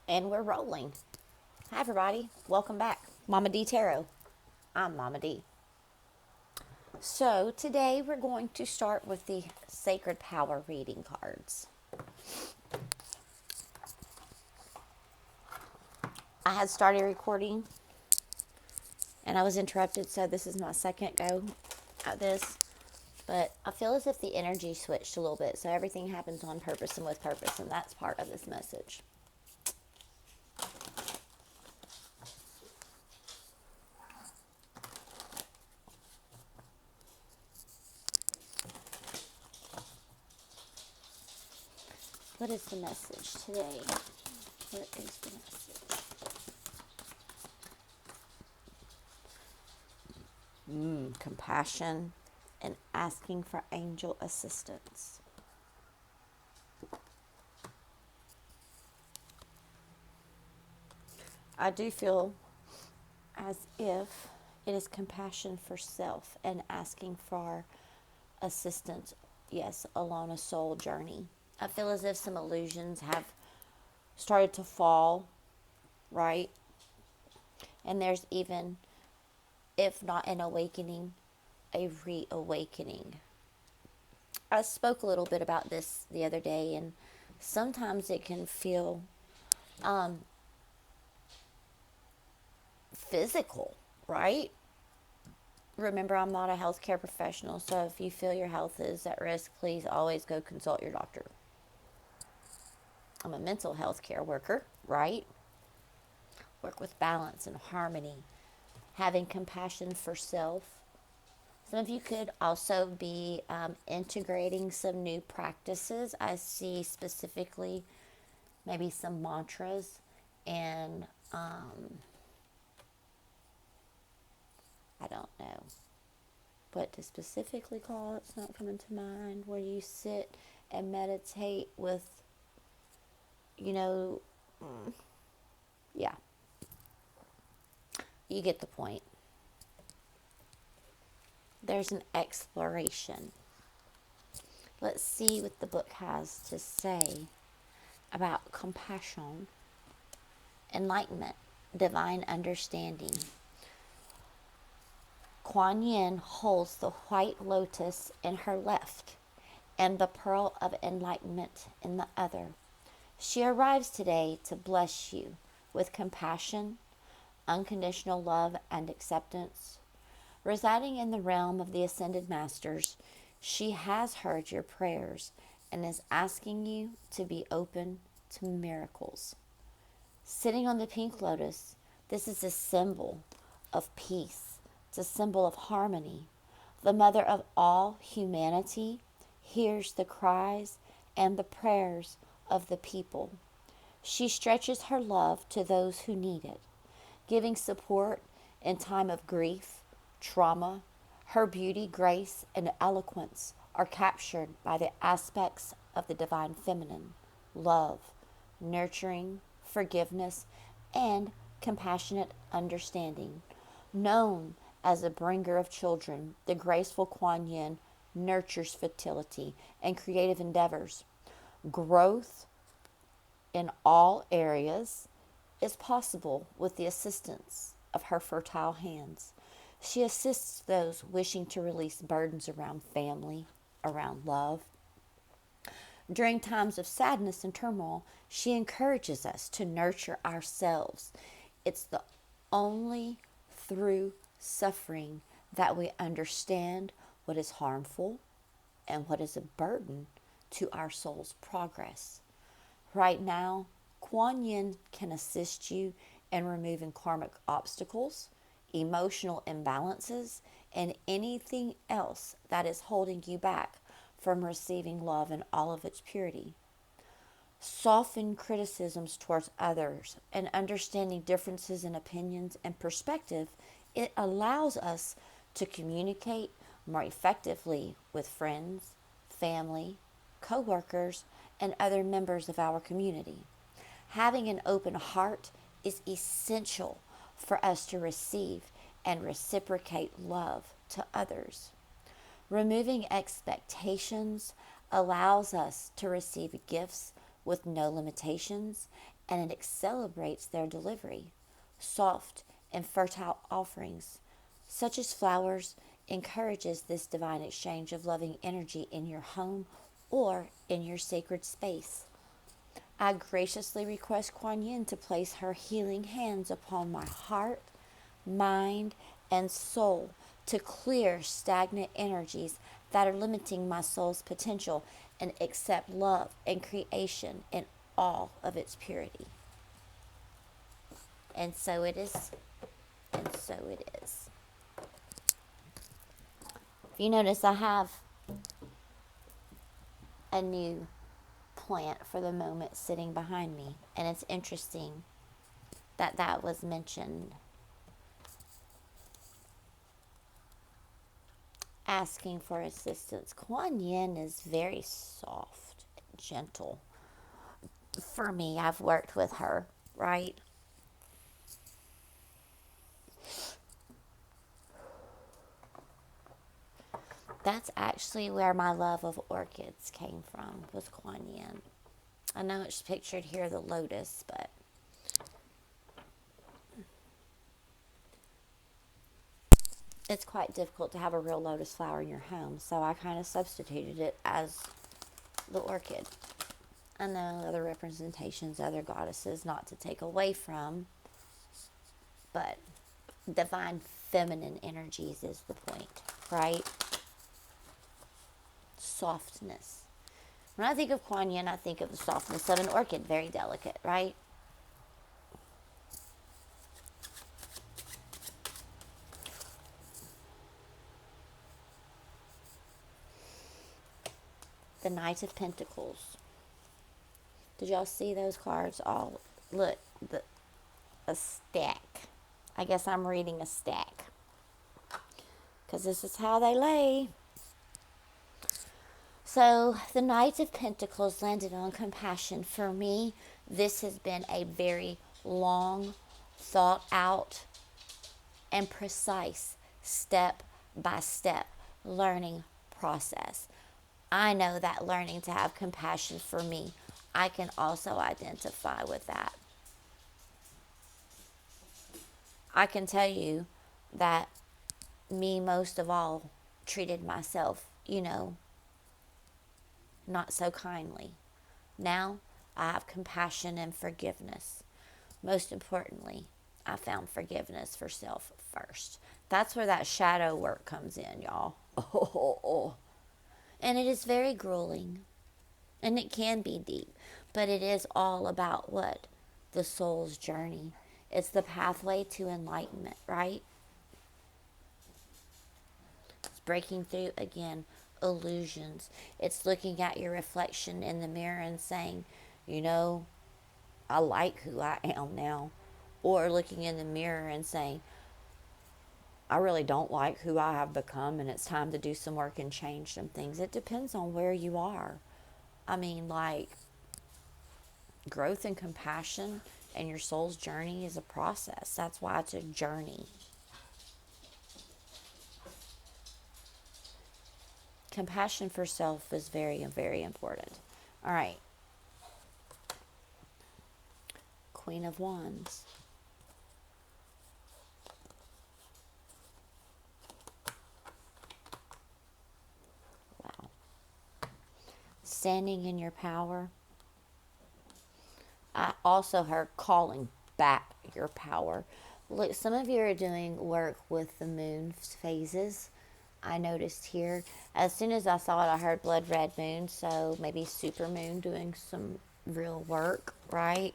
And we're rolling. Hi, everybody. Welcome back. Mama D Tarot. I'm Mama D. So, today we're going to start with the Sacred Power reading cards. I had started recording and I was interrupted, so this is my second go at this. But I feel as if the energy switched a little bit, so everything happens on purpose and with purpose, and that's part of this message. What is the message today? What is the message? Compassion and asking for angel assistance. I do feel as if it is compassion for self and asking for assistance, yes, along a soul journey. I feel as if some illusions have started to fall, right? And there's even, if not an awakening, a reawakening. I spoke a little bit about this the other day, and sometimes it can feel physical, right? Remember, I'm not a healthcare professional, so if you feel your health is at risk, please always go consult your doctor. I'm a mental health care worker, right? Work with balance and harmony, having compassion for self. Some of you could also be integrating some new practices. I see specifically maybe some mantras and I don't know what to specifically call it. It's not coming to mind. Where you sit and meditate with, yeah, you get the point. There's an exploration. Let's see what the book has to say about compassion, enlightenment, divine understanding. Quan Yin holds the white lotus in her left and the pearl of enlightenment in the other. She arrives today to bless you with compassion, unconditional love, and acceptance. Residing in the realm of the Ascended Masters, she has heard your prayers and is asking you to be open to miracles. Sitting on the pink lotus, this is a symbol of peace. It's a symbol of harmony. The mother of all humanity hears the cries and the prayers of the people. She stretches her love to those who need it, giving support in time of grief, trauma. Her beauty, grace, and eloquence are captured by the aspects of the divine feminine: love, nurturing, forgiveness, and compassionate understanding. Known as a bringer of children, the graceful Quan Yin nurtures fertility and creative endeavors. Growth in all areas is possible with the assistance of her fertile hands. She assists those wishing to release burdens around family, around love. During times of sadness and turmoil, she encourages us to nurture ourselves. It's the only through suffering that we understand what is harmful and what is a burden to our soul's progress. Right now, Quan Yin can assist you in removing karmic obstacles, emotional imbalances, and anything else that is holding you back from receiving love in all of its purity. Soften criticisms towards others and understanding differences in opinions and perspective, it allows us to communicate more effectively with friends, family, co-workers, and other members of our community. Having an open heart is essential for us to receive and reciprocate love to others. Removing expectations allows us to receive gifts with no limitations, and it accelerates their delivery. Soft and fertile offerings, such as flowers, encourages this divine exchange of loving energy in your home or in your sacred space. I graciously request Quan Yin to place her healing hands upon my heart, mind, and soul to clear stagnant energies that are limiting my soul's potential and accept love and creation in all of its purity. And so it is, and so it is. If you notice, I have a new plant for the moment sitting behind me, and it's interesting that that was mentioned. Asking for assistance. Quan Yin is very soft and gentle. For me, I've worked with her, right? That's actually where my love of orchids came from, was Quan Yin. I know it's pictured here, the lotus, but it's quite difficult to have a real lotus flower in your home, so I kind of substituted it as the orchid. I know other representations, other goddesses, not to take away from, but divine feminine energies is the point, right? Softness. When I think of Quan Yin, I think of the softness of an orchid, very delicate, right? The Knight of Pentacles. Did y'all see those cards? All look, a stack. I guess I'm reading a stack, because this is how they lay. So the Knight of Pentacles landed on compassion. For me, this has been a very long, thought out, and precise step by step learning process. I know that learning to have compassion for me, I can also identify with that. I can tell you that me, most of all, treated myself, not so kindly. Now I have compassion and forgiveness. Most importantly, I found forgiveness for self first. That's where that shadow work comes in, y'all. Oh. And it is very grueling. And it can be deep. But it is all about what? The soul's journey. It's the pathway to enlightenment, right? It's breaking through, again, illusions. It's looking at your reflection in the mirror and saying, I like who I am now. Or looking in the mirror and saying, I really don't like who I have become, and it's time to do some work and change some things. It depends on where you are. I mean, like, growth and compassion and your soul's journey is a process. That's why it's a journey. Compassion for self is very, very important. All right. Queen of Wands. Wow. Standing in your power. I also heard calling back your power. Look, some of you are doing work with the moon phases. I noticed here, as soon as I saw it, I heard blood red moon, so maybe super moon doing some real work, right?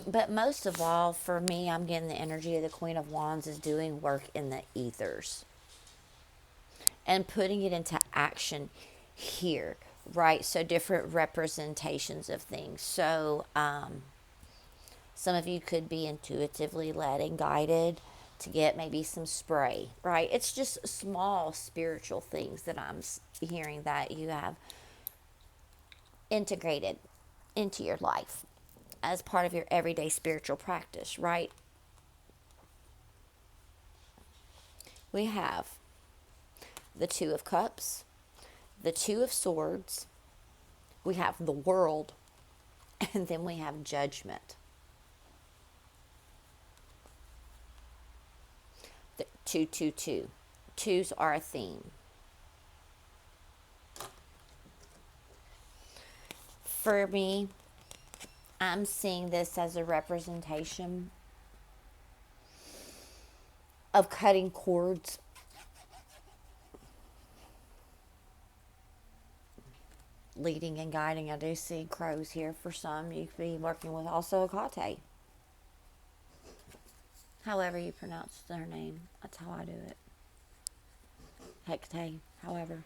But most of all, for me, I'm getting the energy of the Queen of Wands is doing work in the ethers and putting it into action here, right? So different representations of things. So some of you could be intuitively led and guided to get maybe some spray, right? It's just small spiritual things that I'm hearing that you have integrated into your life as part of your everyday spiritual practice, right? We have the Two of Cups, the Two of Swords, We have the world, and then we have judgment. The 222. Twos are a theme. For me, I'm seeing this as a representation of cutting cords. Leading and guiding. I do see crows here for some. You could be working with also a kate. However you pronounce their name. That's how I do it. Hecate, however.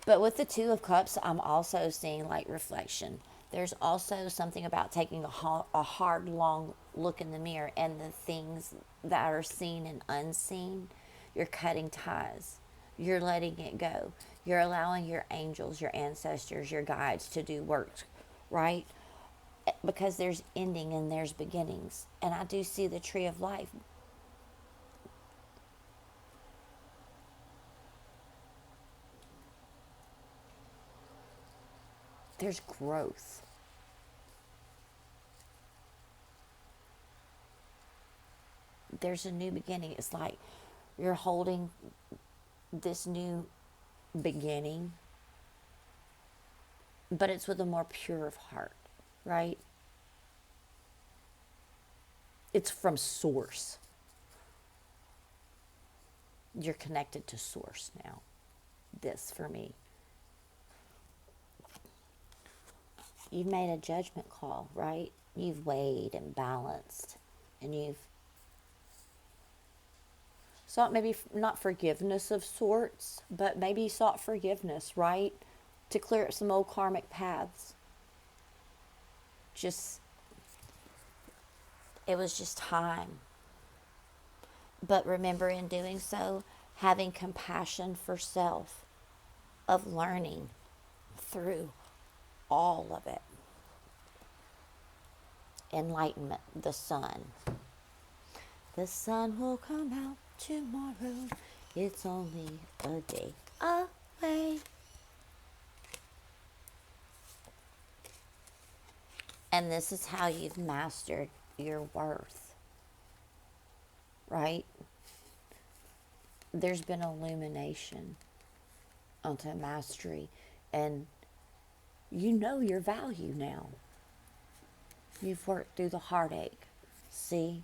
But with the Two of Cups, I'm also seeing like reflection. There's also something about taking a hard, long look in the mirror and the things that are seen and unseen. You're cutting ties. You're letting it go. You're allowing your angels, your ancestors, your guides to do work, right? Because there's ending and there's beginnings. And I do see the tree of life. There's growth. There's a new beginning. It's like you're holding this new beginning, but it's with a more pure of heart, right? It's from source. You're connected to source now. This for me. You've made a judgment call, right? You've weighed and balanced, and you've sought maybe not forgiveness of sorts, but maybe sought forgiveness, right? To clear up some old karmic paths. It was just time. But remember, in doing so, having compassion for self, of learning through all of it. Enlightenment, the sun. The sun will come out tomorrow. It's only a day away. And this is how you've mastered your worth, right? There's been illumination onto mastery, and you know your value now. You've worked through the heartache, see,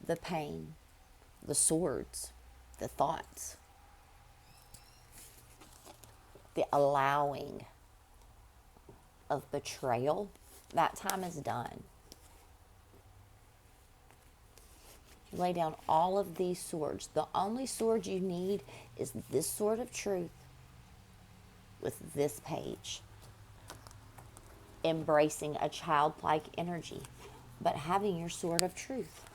the pain, the swords, the thoughts, the allowing of betrayal. That time is done. Lay down all of these swords. The only sword you need is this sword of truth with this page. Embracing a childlike energy, but having your sword of truth.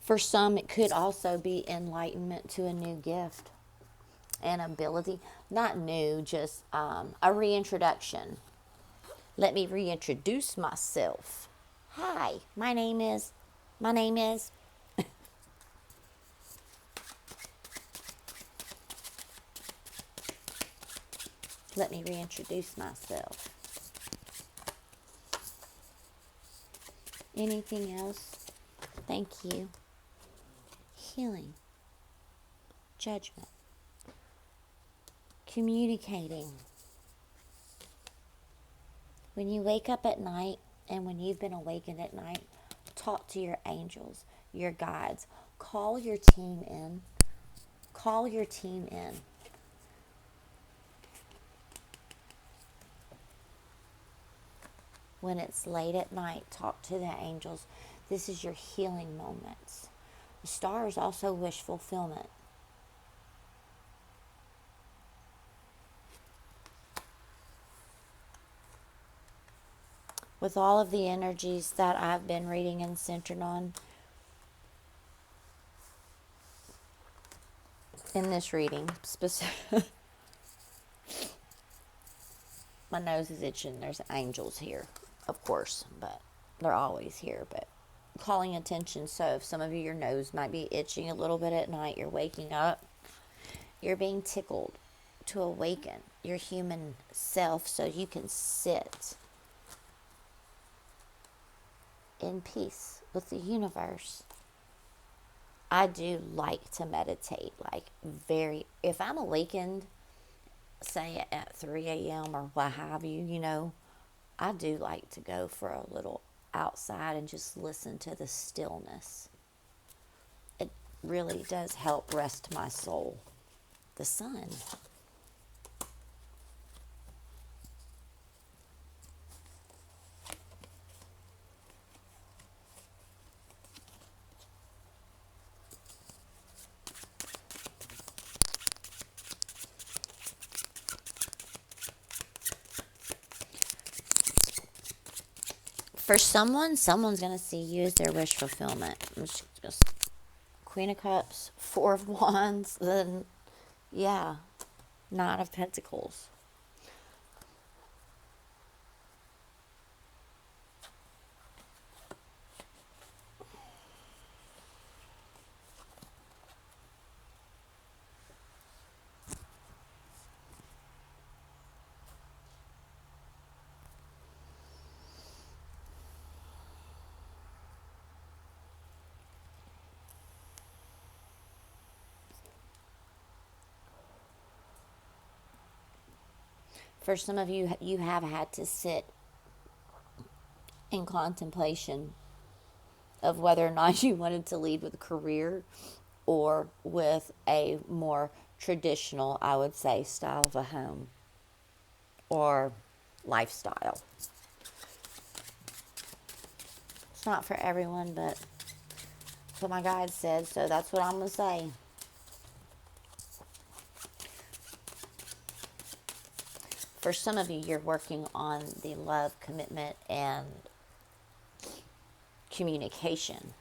For some, it could also be enlightenment to a new gift and ability. Not new, just a reintroduction. Let me reintroduce myself. Hi, my name is. Let me reintroduce myself. Anything else? Thank you. Healing. Judgment. Communicating. When you wake up at night and when you've been awakened at night, talk to your angels, your guides. Call your team in. Call your team in. When it's late at night, talk to the angels. This is your healing moments. The stars also wish fulfillment. With all of the energies that I've been reading and centered on in this reading, my nose is itching. There's angels here, of course, but They're always here, but calling attention. So if some of you, your nose might be itching a little bit at night, you're waking up, you're being tickled to awaken your human self so you can sit in peace with the universe. I do like to meditate, like if I'm awakened, say at 3 a.m. or what have you, I do like to go for a little outside and just listen to the stillness. It really does help rest my soul. The sun. For someone's going to see you as their wish fulfillment. Just Queen of Cups, Four of Wands, then, yeah, Nine of Pentacles. For some of you, you have had to sit in contemplation of whether or not you wanted to lead with a career or with a more traditional, I would say, style of a home or lifestyle. It's not for everyone, but that's what my guide said, so that's what I'm going to say. For some of you, you're working on the love, commitment, and communication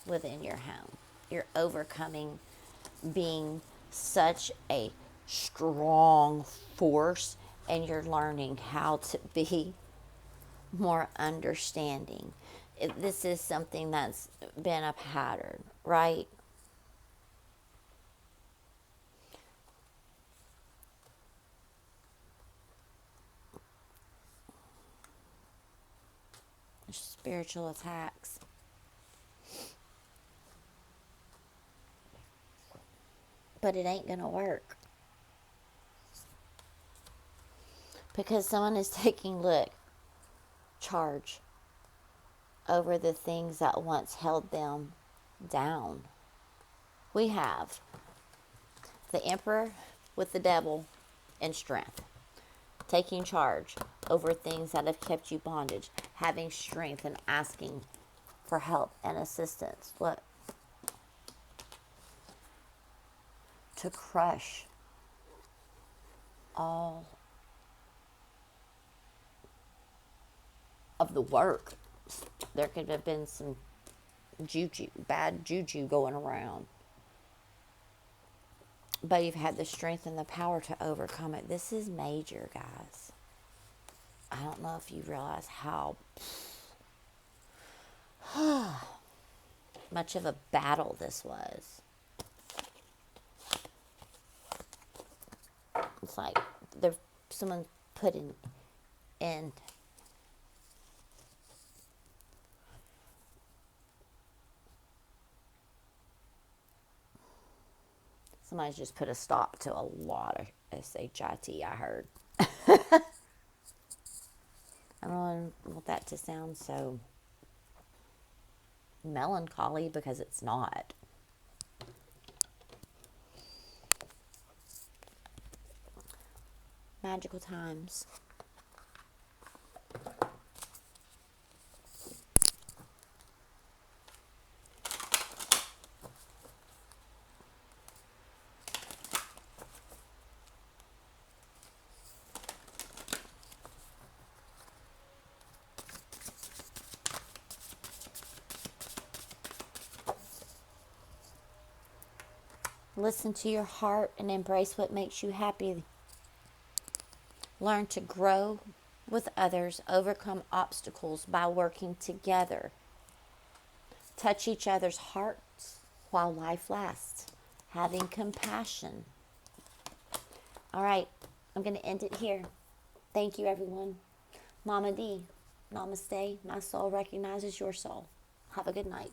within your home. You're overcoming being such a strong force, and you're learning how to be more understanding. This is something that's been a pattern, right? Spiritual attacks. But it ain't gonna work. Because someone is taking, charge over the things that once held them down. We have the Emperor with the Devil in strength, taking charge over things that have kept you bondage, having strength and asking for help and assistance. Look, to crush all of the work. There could have been some bad juju going around. But you've had the strength and the power to overcome it. This is major, guys. I don't know if you realize how much of a battle this was. It's like someone put in somebody's just put a stop to a lot of SHIT, I heard. I don't want that to sound so melancholy, because it's not. Magical times. Listen to your heart and embrace what makes you happy. Learn to grow with others, overcome obstacles by working together, touch each other's hearts while life lasts, having compassion. All right, I'm going to end it here. Thank you, everyone. Mama D, namaste. My soul recognizes your soul. Have a good night.